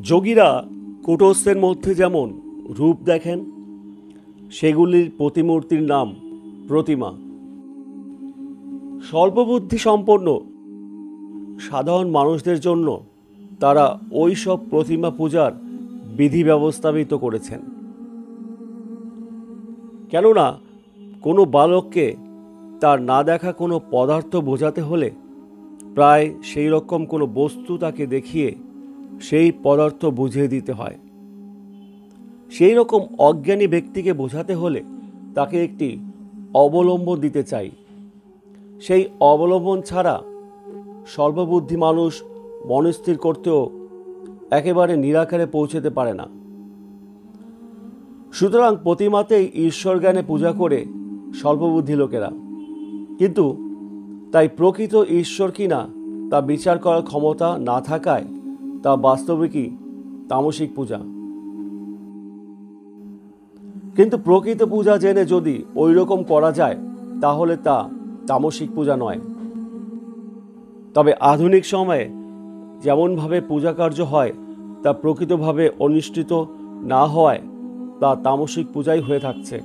যোগীরা কুটস্থের মধ্যে যেমন রূপ দেখেন, সেগুলির প্রতিমূর্তির নাম প্রতিমা। স্বল্পবুদ্ধি সম্পন্ন সাধারণ মানুষদের জন্য তারা ওই সব প্রতিমা পূজার বিধি ব্যবস্থাপিত করেছেন। কেননা কোনো বালককে তার না দেখা কোনো পদার্থ বোঝাতে হলে প্রায় সেই রকম কোনো বস্তু তাকে দেখিয়ে সেই পদার্থ বুঝিয়ে দিতে হয়। সেই রকম অজ্ঞানী ব্যক্তিকে বোঝাতে হলে তাকে একটি অবলম্বন দিতে চাই। সেই অবলম্বন ছাড়া স্বল্পবুদ্ধি মানুষ মনস্থির করতেও একেবারে নিরাকারে পৌঁছতে পারে না। সুতরাং প্রতিমাতেই ঈশ্বর জ্ঞানে পূজা করে স্বল্পবুদ্ধি লোকেরা, কিন্তু তাই প্রকৃত ঈশ্বর কিনা তা বিচার করার ক্ষমতা না থাকায় তা বাস্তবিকই তামসিক পূজা। কিন্তু প্রকৃত পূজা জেনে যদি ওই রকম করা যায় তাহলে তা তামসিক পূজা নয়। তবে আধুনিক সময়ে যেমনভাবে পূজা কার্য হয় তা প্রকৃতভাবে অনুষ্ঠিত না হওয়ায় তা তামসিক পূজাই হয়ে থাকছে।